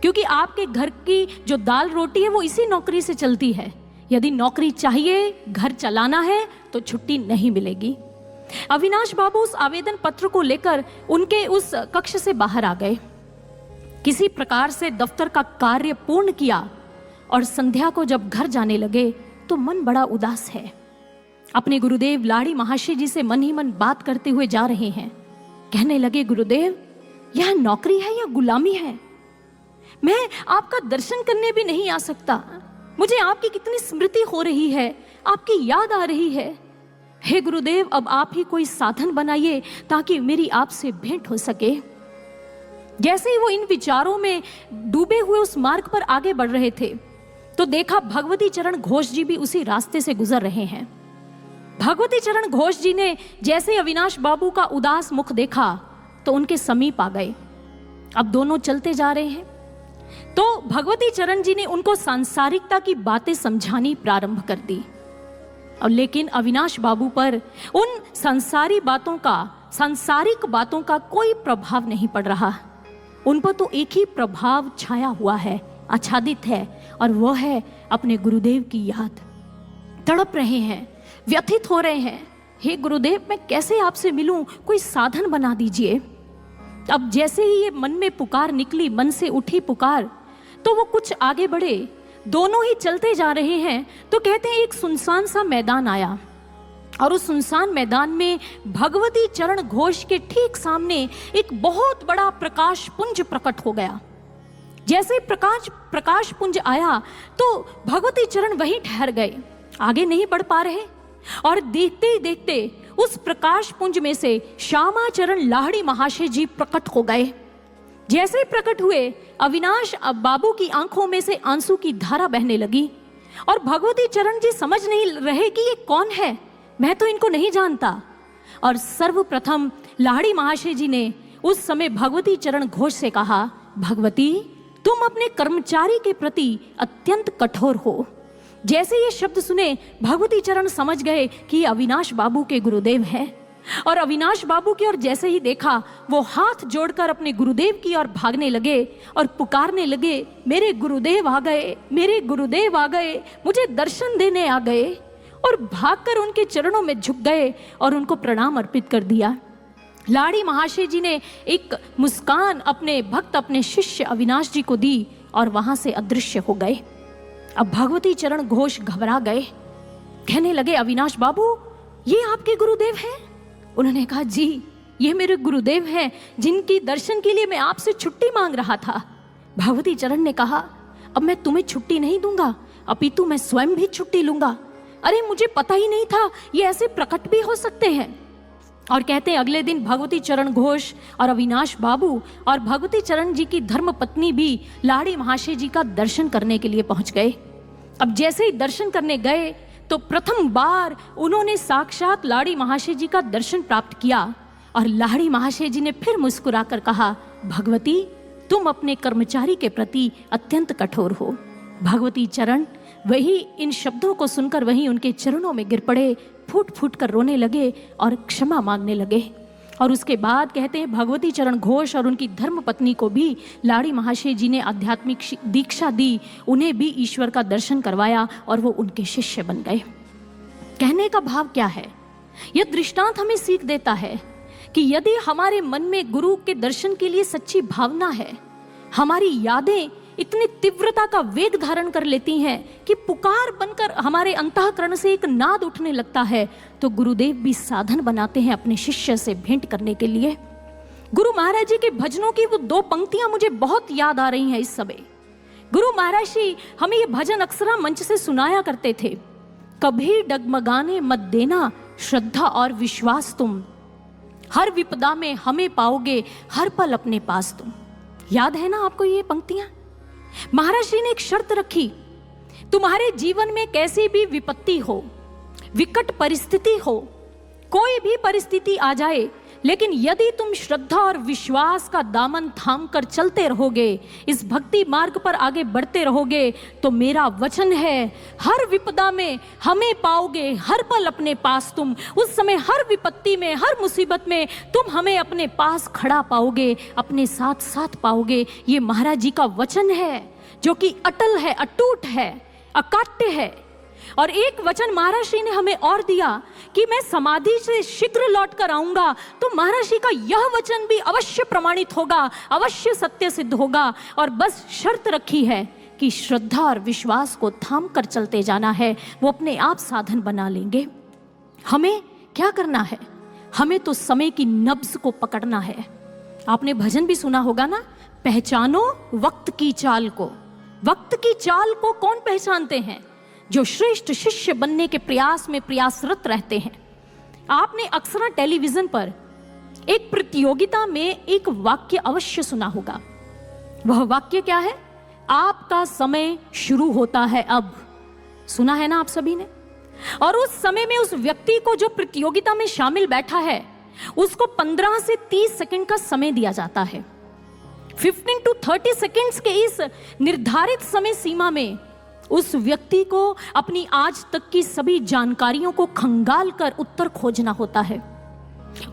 क्योंकि आपके घर की जो दाल रोटी है वो इसी नौकरी से चलती है। यदि नौकरी चाहिए, घर चलाना है, तो छुट्टी नहीं मिलेगी। अविनाश बाबू उस आवेदन पत्र को लेकर उनके उस कक्ष से बाहर आ गए, किसी प्रकार से दफ्तर का कार्य पूर्ण किया और संध्या को जब घर जाने लगे तो मन बड़ा उदास है। अपने गुरुदेव लाहिड़ी महाशय जी से मन ही मन बात करते हुए जा रहे हैं। कहने लगे, गुरुदेव यह नौकरी है या गुलामी है, मैं आपका दर्शन करने भी नहीं आ सकता, मुझे आपकी कितनी स्मृति हो रही है, आपकी याद आ रही है। हे गुरुदेव, अब आप ही कोई साधन बनाइए ताकि मेरी आपसे भेंट हो सके। जैसे ही वो इन विचारों में डूबे हुए उस मार्ग पर आगे बढ़ रहे थे तो देखा भगवती चरण घोष जी भी उसी रास्ते से गुजर रहे हैं। भगवती चरण घोष जी ने जैसे अविनाश बाबू का उदास मुख देखा तो उनके समीप आ गए। अब दोनों चलते जा रहे हैं तो भगवती चरण जी ने उनको सांसारिकता की बातें समझानी प्रारंभ कर दी। और लेकिन अविनाश बाबू पर उन सांसारिक बातों का कोई प्रभाव नहीं पड़ रहा। उन पर तो एक ही प्रभाव छाया हुआ है, आच्छादित है, और वह है अपने गुरुदेव की याद। तड़प रहे हैं, व्यथित हो रहे हैं, हे गुरुदेव मैं कैसे आपसे मिलूं, कोई साधन बना दीजिए। अब जैसे ही ये मन में पुकार निकली, मन से उठी पुकार, तो वो कुछ आगे बढ़े, दोनों ही चलते जा रहे हैं तो कहते हैं एक सुनसान सा मैदान आया और उस सुनसान मैदान में भगवती चरण घोष के ठीक सामने एक बहुत बड़ा प्रकाश पुंज प्रकट हो गया। जैसे प्रकाश पुंज आया तो भगवती चरण वहीं ठहर गए, आगे नहीं बढ़ पा रहे, और देखते ही देखते उस प्रकाश पुंज में से श्यामाचरण लाहिड़ी महाशय जी प्रकट हो गए। जैसे ही प्रकट हुए, अविनाश बाबू की आंखों में से आंसू की धारा बहने लगी और भगवती चरण जी समझ नहीं रहे कि ये कौन है, मैं तो इनको नहीं जानता। और सर्वप्रथम लाहिड़ी महाशय जी ने उस समय भगवती चरण घोष से कहा, भगवती तुम अपने कर्मचारी के प्रति अत्यंत कठोर हो। जैसे ये शब्द सुने भगवती चरण समझ गए कि अविनाश बाबू के गुरुदेव हैं और अविनाश बाबू की ओर जैसे ही देखा, वो हाथ जोड़कर अपने गुरुदेव की ओर भागने लगे और पुकारने लगे, मेरे गुरुदेव आ गए, मेरे गुरुदेव आ गए, मुझे दर्शन देने आ गए। और भागकर उनके चरणों में झुक गए और उनको प्रणाम अर्पित कर दिया। लाड़ी महाशय जी ने एक मुस्कान अपने भक्त, अपने शिष्य अविनाश जी को दी और वहां से अदृश्य हो गए। अब भगवती चरण घोष घबरा गए, कहने लगे, अविनाश बाबू, ये आपके गुरुदेव हैं? उन्होंने कहा, जी, ये मेरे गुरुदेव हैं जिनकी दर्शन के लिए मैं आपसे छुट्टी मांग रहा था। भगवती चरण ने कहा, अब मैं तुम्हें छुट्टी नहीं दूंगा, अपितु मैं स्वयं भी छुट्टी लूंगा। अरे मुझे पता ही नहीं था ये ऐसे प्रकट भी हो सकते हैं। और कहते हैं अगले दिन भगवती चरण घोष और अविनाश बाबू और भगवती चरण जी की धर्म पत्नी भी लाड़ी महाशय जी का दर्शन करने के लिए पहुंच गए। अब जैसे ही दर्शन करने गए तो प्रथम बार उन्होंने साक्षात लाड़ी महाशय जी का दर्शन प्राप्त किया। और लाड़ी महाशय जी ने फिर मुस्कुराकर कहा, भगवती, तुम अपने कर्मचारी के प्रति अत्यंत कठोर हो। भगवती चरण वही इन शब्दों को सुनकर वहीं उनके चरणों में गिर पड़े, फूट फूट कर रोने लगे और क्षमा मांगने लगे। और उसके बाद कहते हैं भगवती चरण घोष और उनकी धर्म पत्नी को भी लाड़ी महाशय जी ने आध्यात्मिक दीक्षा दी, उन्हें भी ईश्वर का दर्शन करवाया और वो उनके शिष्य बन गए। कहने का भाव क्या है? यह दृष्टांत हमें सीख देता है कि यदि हमारे मन में गुरु के दर्शन के लिए सच्ची भावना है, हमारी यादें इतनी तीव्रता का वेग धारण कर लेती हैं कि पुकार बनकर हमारे अंतःकरण से एक नाद उठने लगता है, तो गुरुदेव भी साधन बनाते हैं अपने शिष्य से भेंट करने के लिए। गुरु महाराज जी के भजनों की वो दो पंक्तियां मुझे बहुत याद आ रही हैं इस समय। गुरु महाराज जी हमें ये भजन अक्सर मंच से सुनाया करते थे, कभी डगमगाने मत देना श्रद्धा और विश्वास तुम, हर विपदा में हमें पाओगे हर पल अपने पास तुम। याद है ना आपको ये पंक्तियां? महाराज जी ने एक शर्त रखी, तुम्हारे जीवन में कैसी भी विपत्ति हो, विकट परिस्थिति हो, कोई भी परिस्थिति आ जाए, लेकिन यदि तुम श्रद्धा और विश्वास का दामन थाम कर चलते रहोगे, इस भक्ति मार्ग पर आगे बढ़ते रहोगे, तो मेरा वचन है हर विपदा में हमें पाओगे हर पल अपने पास तुम। उस समय हर विपत्ति में, हर मुसीबत में तुम हमें अपने पास खड़ा पाओगे, अपने साथ साथ पाओगे। ये महाराज जी का वचन है जो कि अटल है, अटूट है, अकाट्य है। और एक वचन महाराज श्री ने हमें और दिया कि मैं समाधि से शीघ्र लौट कर आऊंगा, तो महाराज श्री का यह वचन भी अवश्य प्रमाणित होगा, अवश्य सत्य सिद्ध होगा। और बस शर्त रखी है कि श्रद्धा और विश्वास को थाम कर चलते जाना है, वो अपने आप साधन बना लेंगे। हमें क्या करना है? हमें तो समय की नब्ज को पकड़ना है। आपने भजन भी सुना होगा ना, पहचानो वक्त की चाल को। वक्त की चाल को कौन पहचानते हैं? जो श्रेष्ठ शिष्य बनने के प्रयास में प्रयासरत रहते हैं। आपने अक्सर टेलीविजन पर एक प्रतियोगिता में एक वाक्य अवश्य सुना होगा। वह वाक्य क्या है? आपका समय शुरू होता है अब। सुना है ना आप सभी ने? और उस समय में उस व्यक्ति को जो प्रतियोगिता में शामिल बैठा है, उसको 15 से 30 सेकंड का समय दिया जाता है। 15 to 30 सेकंड्स के इस निर्धारित समय सीमा में उस व्यक्ति को अपनी आज तक की सभी जानकारियों को खंगाल कर उत्तर खोजना होता है।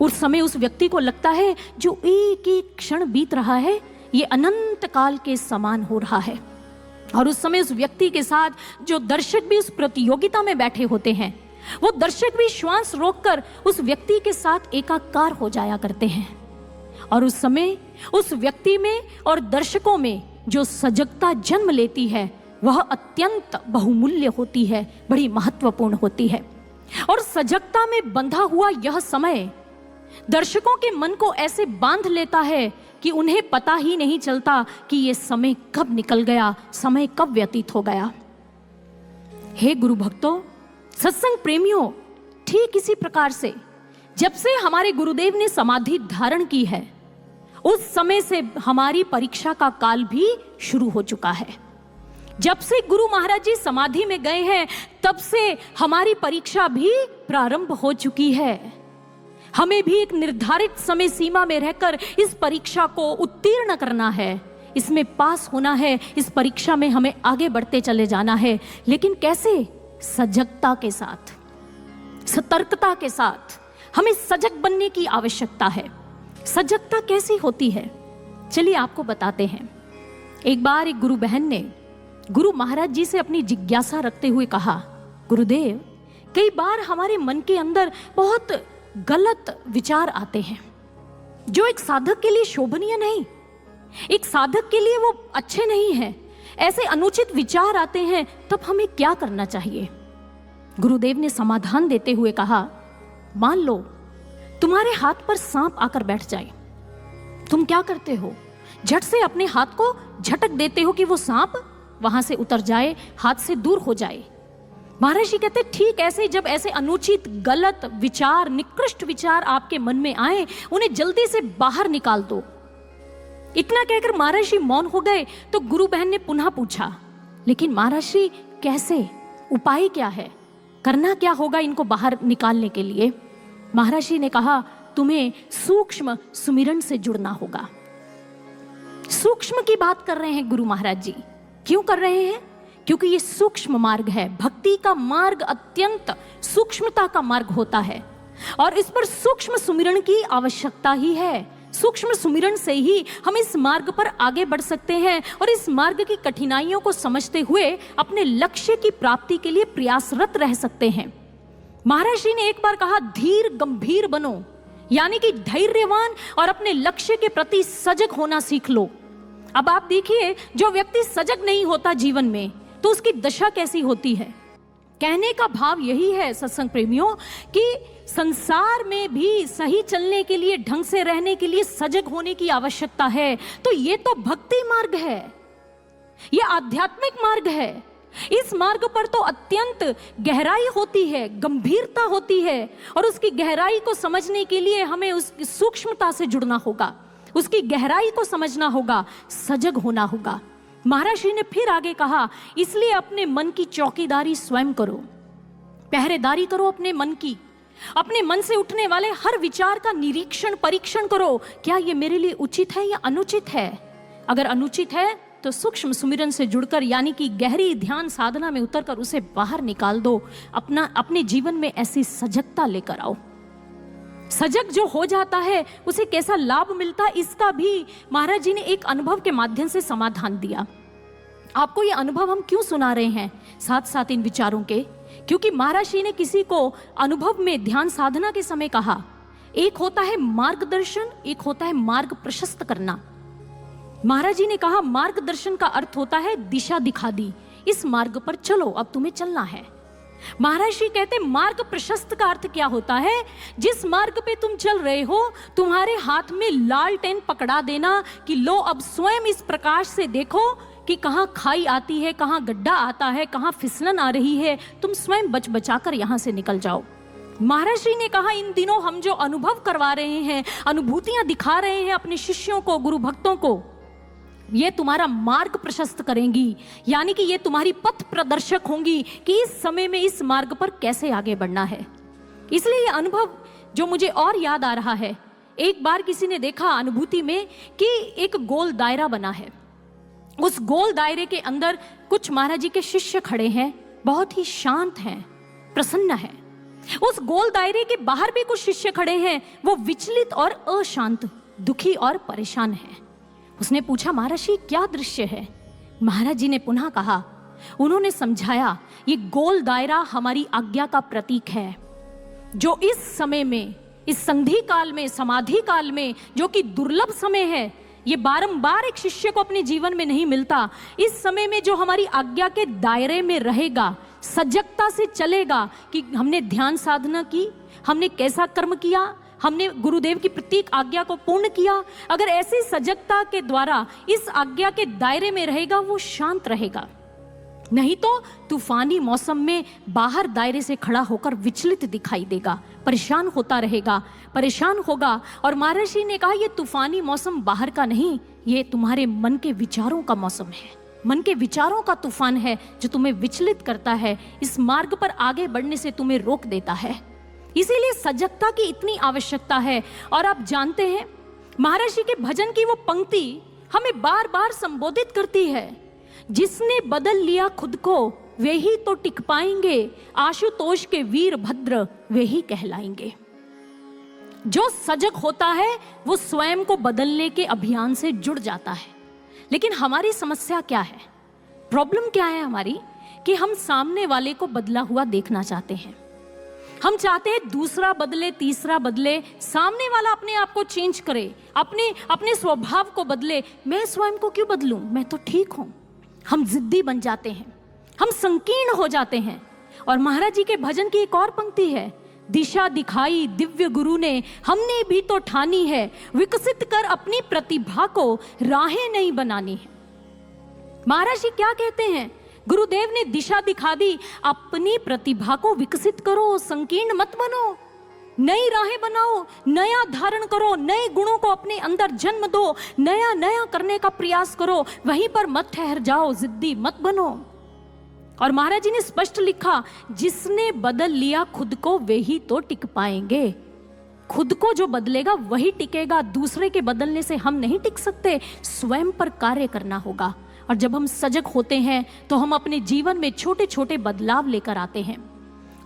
उस समय उस व्यक्ति को लगता है जो एक एक क्षण बीत रहा है ये अनंत काल के समान हो रहा है। और उस समय उस व्यक्ति के साथ जो दर्शक भी उस प्रतियोगिता में बैठे होते हैं, वो दर्शक भी श्वास रोककर उस व्यक्ति के साथ एकाकार हो जाया करते हैं। और उस समय उस व्यक्ति में और दर्शकों में जो सजगता जन्म लेती है, वह अत्यंत बहुमूल्य होती है, बड़ी महत्वपूर्ण होती है। और सजगता में बंधा हुआ यह समय दर्शकों के मन को ऐसे बांध लेता है कि उन्हें पता ही नहीं चलता कि यह समय कब निकल गया, समय कब व्यतीत हो गया। हे गुरु भक्तों, सत्संग प्रेमियों, ठीक इसी प्रकार से जब से हमारे गुरुदेव ने समाधि धारण की है, उस समय से हमारी परीक्षा का काल भी शुरू हो चुका है। जब से गुरु महाराज जी समाधि में गए हैं, तब से हमारी परीक्षा भी प्रारंभ हो चुकी है। हमें भी एक निर्धारित समय सीमा में रहकर इस परीक्षा को उत्तीर्ण करना है, इसमें पास होना है। इस परीक्षा में हमें आगे बढ़ते चले जाना है, लेकिन कैसे? सजगता के साथ, सतर्कता के साथ, हमें सजग बनने की आवश्यकता है। सजगता कैसी होती है, चलिए आपको बताते हैं। एक बार एक गुरु बहन ने गुरु महाराज जी से अपनी जिज्ञासा रखते हुए कहा, गुरुदेव, कई बार हमारे मन के अंदर बहुत गलत विचार आते हैं जो एक साधक के लिए शोभनीय नहीं, एक साधक के लिए वो अच्छे नहीं है। ऐसे अनुचित विचार आते हैं, तब हमें क्या करना चाहिए? गुरुदेव ने समाधान देते हुए कहा, मान लो तुम्हारे हाथ पर सांप आकर बैठ जाए, तुम क्या करते हो? झट से अपने हाथ को झटक देते हो कि वो सांप वहां से उतर जाए, हाथ से दूर हो जाए। महर्षि कहते ठीक ऐसे जब ऐसे अनुचित गलत विचार, निकृष्ट विचार आपके मन में आए, उन्हें जल्दी से बाहर निकाल दो। इतना कहकर महर्षि मौन हो गए तो गुरु बहन ने पुनः पूछा, लेकिन महर्षि कैसे, उपाय क्या है, करना क्या होगा इनको बाहर निकालने के लिए? महर्षि ने कहा, तुम्हें सूक्ष्म सुमिरन से जुड़ना होगा। सूक्ष्म की बात कर रहे हैं गुरु महाराज जी। क्यों कर रहे हैं? क्योंकि ये सूक्ष्म मार्ग है। भक्ति का मार्ग अत्यंत सूक्ष्मता का मार्ग होता है और इस पर सूक्ष्म सुमिरन की आवश्यकता ही है। सूक्ष्म सुमिरन से ही हम इस मार्ग पर आगे बढ़ सकते हैं और इस मार्ग की कठिनाइयों को समझते हुए अपने लक्ष्य की प्राप्ति के लिए प्रयासरत रह सकते हैं। महर्षि ने एक बार कहा, धीर गंभीर बनो, यानी कि धैर्यवान और अपने लक्ष्य के प्रति सजग होना सीख लो। अब आप देखिए, जो व्यक्ति सजग नहीं होता जीवन में, तो उसकी दशा कैसी होती है। कहने का भाव यही है सत्संग प्रेमियों कि संसार में भी सही चलने के लिए, ढंग से रहने के लिए सजग होने की आवश्यकता है। तो ये तो भक्ति मार्ग है, ये आध्यात्मिक मार्ग है। इस मार्ग पर तो अत्यंत गहराई होती है, गंभीरता होती है और उसकी गहराई को समझने के लिए हमें उसकी सूक्ष्मता से जुड़ना होगा, उसकी गहराई को समझना होगा, सजग होना होगा। महर्षि ने फिर आगे कहा, इसलिए अपने मन की चौकीदारी स्वयं करो, पहरेदारी करो अपने मन की। अपने मन से उठने वाले हर विचार का निरीक्षण, परीक्षण करो, क्या ये मेरे लिए उचित है या अनुचित है। अगर अनुचित है तो सूक्ष्म सुमिरन से जुड़कर, यानी कि गहरी ध्यान साधना में उतरकर उसे बाहर निकाल दो। अपने जीवन में ऐसी सजगता लेकर आओ। सजग जो हो जाता है उसे कैसा लाभ मिलता है, इसका भी महाराज जी ने एक अनुभव के माध्यम से समाधान दिया। आपको ये अनुभव हम क्यों सुना रहे हैं साथ साथ इन विचारों के? क्योंकि महाराज जी ने किसी को अनुभव में ध्यान साधना के समय कहा, एक होता है मार्गदर्शन, एक होता है मार्ग प्रशस्त करना। महाराज जी ने कहा, मार्गदर्शन का अर्थ होता है दिशा दिखा दी, इस मार्ग पर चलो, अब तुम्हें चलना है। महाराज जी कहते मार्ग प्रशस्त का अर्थ क्या होता है? जिस मार्ग पे तुम चल रहे हो, तुम्हारे हाथ में लालटेन पकड़ा देना कि लो अब स्वयं इस प्रकाश से देखो कि कहाँ खाई आती है, कहाँ गड्ढा आता है, कहाँ फिसलन आ रही है, तुम स्वयं बच बचाकर यहाँ से निकल जाओ। महाराज जी ने कहा, इन दिनों हम जो अनुभव करवा रहे हैं, अनुभूतियां दिखा रहे हैं अपने शिष्यों को, गुरु भक्तों को, ये तुम्हारा मार्ग प्रशस्त करेंगी, यानी कि ये तुम्हारी पथ प्रदर्शक होंगी कि इस समय में इस मार्ग पर कैसे आगे बढ़ना है। इसलिए ये अनुभव जो मुझे और याद आ रहा है, एक बार किसी ने देखा अनुभूति में कि एक गोल दायरा बना है। उस गोल दायरे के अंदर कुछ महाराज जी के शिष्य खड़े हैं, बहुत ही शांत हैं, प्रसन्न हैं। उस गोल दायरे के बाहर भी कुछ शिष्य खड़े हैं, वो विचलित और अशांत, दुखी और परेशान हैं। उसने पूछा, महर्षि क्या दृश्य है? महाराज जी ने पुनः कहा, उन्होंने समझाया, ये गोल दायरा हमारी आज्ञा का प्रतीक है, जो इस समय में, इस संधि काल में, समाधि काल में, जो कि दुर्लभ समय है, ये बारंबार एक शिष्य को अपने जीवन में नहीं मिलता। इस समय में जो हमारी आज्ञा के दायरे में रहेगा, सजगता से चलेगा कि हमने ध्यान साधना की, हमने कैसा कर्म किया, हमने गुरुदेव की प्रत्येक आज्ञा को पूर्ण किया, अगर ऐसी सजगता के द्वारा इस आज्ञा के दायरे में रहेगा, वो शांत रहेगा। नहीं तो तूफानी मौसम में बाहर दायरे से खड़ा होकर विचलित दिखाई देगा, परेशान होता रहेगा, परेशान होगा। और महर्षि ने कहा, ये तूफानी मौसम बाहर का नहीं, ये तुम्हारे मन के विचारों का मौसम है। मन के विचारों का तूफान है जो तुम्हें विचलित करता है, इस मार्ग पर आगे बढ़ने से तुम्हें रोक देता है। इसीलिए सजगता की इतनी आवश्यकता है। और आप जानते हैं, महर्षि के भजन की वो पंक्ति हमें बार बार संबोधित करती है, जिसने बदल लिया खुद को वे ही तो टिक पाएंगे, आशुतोष के वीर भद्र वे ही कहलाएंगे। जो सजग होता है वो स्वयं को बदलने के अभियान से जुड़ जाता है। लेकिन हमारी समस्या क्या है, प्रॉब्लम क्या है हमारी, कि हम सामने वाले को बदला हुआ देखना चाहते हैं। हम चाहते हैं दूसरा बदले, तीसरा बदले, सामने वाला अपने आप को चेंज करे, अपने स्वभाव को बदले। मैं स्वयं को क्यों बदलूं, मैं तो ठीक हूं। हम जिद्दी बन जाते हैं, हम संकीर्ण हो जाते हैं। और महाराज जी के भजन की एक और पंक्ति है, दिशा दिखाई दिव्य गुरु ने, हमने भी तो ठानी है, विकसित कर अपनी प्रतिभा को, राहें नहीं बनानी है। महाराज जी क्या कहते हैं, गुरुदेव ने दिशा दिखा दी, अपनी प्रतिभा को विकसित करो, संकीर्ण मत बनो, नई राहें बनाओ, नया धारण करो, नए गुणों को अपने अंदर जन्म दो, नया नया करने का प्रयास करो, वहीं पर मत ठहर जाओ, जिद्दी मत बनो। और महाराज जी ने स्पष्ट लिखा, जिसने बदल लिया खुद को वे ही तो टिक पाएंगे। खुद को जो बदलेगा वही टिकेगा, दूसरे के बदलने से हम नहीं टिक सकते, स्वयं पर कार्य करना होगा। और जब हम सजग होते हैं तो हम अपने जीवन में छोटे छोटे बदलाव लेकर आते हैं।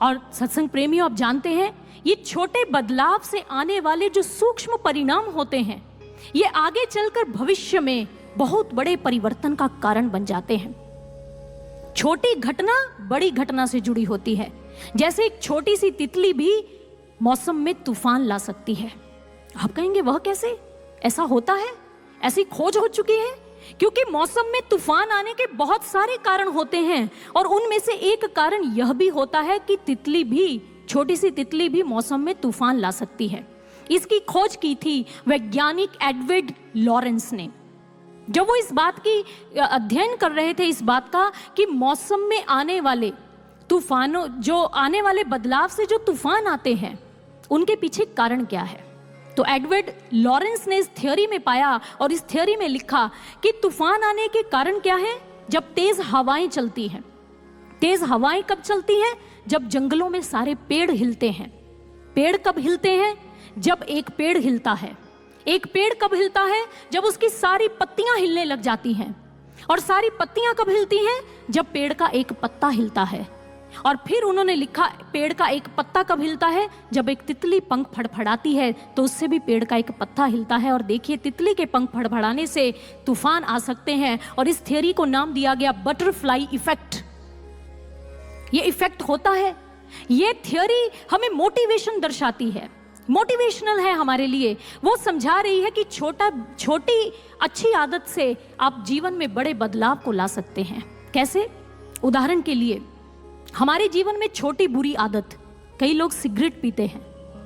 और सत्संग प्रेमियों, आप जानते हैं ये छोटे बदलाव से आने वाले जो सूक्ष्म परिणाम होते हैं, ये आगे चलकर भविष्य में बहुत बड़े परिवर्तन का कारण बन जाते हैं। छोटी घटना बड़ी घटना से जुड़ी होती है। जैसे एक छोटी सी तितली भी मौसम में तूफान ला सकती है। आप कहेंगे वह कैसे, ऐसा होता है? ऐसी खोज हो चुकी है, क्योंकि मौसम में तूफान आने के बहुत सारे कारण होते हैं और उनमें से एक कारण यह भी होता है कि तितली भी, छोटी सी तितली भी मौसम में तूफान ला सकती है। इसकी खोज की थी वैज्ञानिक एडवर्ड लॉरेंस ने। जब वो इस बात की अध्ययन कर रहे थे, इस बात का कि मौसम में आने वाले तूफानों, जो आने वाले बदलाव से जो तूफान आते हैं, उनके पीछे कारण क्या है, तो एडवर्ड लॉरेंस ने इस थ्योरी में पाया और इस थ्योरी में लिखा कि तूफान आने के कारण क्या है, जब तेज हवाएं चलती हैं। तेज हवाएं कब चलती हैं, जब जंगलों में सारे पेड़ हिलते हैं। पेड़ कब हिलते हैं, जब एक पेड़ हिलता है। एक पेड़ कब हिलता है, जब उसकी सारी पत्तियां हिलने लग जाती हैं। और सारी पत्तियां कब हिलती हैं, जब पेड़ का एक पत्ता हिलता है। और फिर उन्होंने लिखा, पेड़ का एक पत्ता कब हिलता है, जब एक तितली पंख फड़फड़ाती है तो उससे भी पेड़ का एक पत्ता हिलता है। और देखिए, तितली के पंख फड़फड़ाने से तूफान आ सकते हैं। और इस थियरी को नाम दिया गया बटरफ्लाई इफेक्ट। ये इफेक्ट होता है। ये थियरी हमें मोटिवेशन दर्शाती है, मोटिवेशनल है हमारे लिए। वो समझा रही है कि छोटी अच्छी आदत से आप जीवन में बड़े बदलाव को ला सकते हैं। कैसे? उदाहरण के लिए, हमारे जीवन में छोटी बुरी आदत, कई लोग सिगरेट पीते हैं,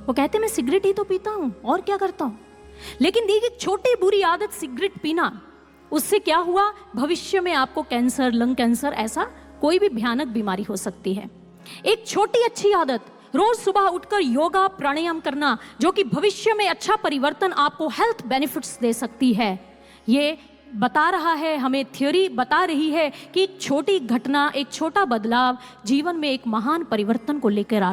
वो कहते हैं मैं सिगरेट ही तो पीता हूं और क्या करता हूं। लेकिन देखिए, छोटी बुरी आदत सिगरेट पीना, उससे क्या हुआ, भविष्य में आपको कैंसर, लंग कैंसर, ऐसा कोई भी भयानक बीमारी हो सकती है। एक छोटी अच्छी आदत, रोज सुबह उठकर योगा प्राणायाम करना, जो कि भविष्य में अच्छा परिवर्तन, आपको हेल्थ बेनिफिट्स दे सकती है। ये बता रहा है, हमें थ्योरी बता रही है कि एक छोटी घटना, एक छोटा बदलाव जीवन में एक महान परिवर्तन को लेकर आ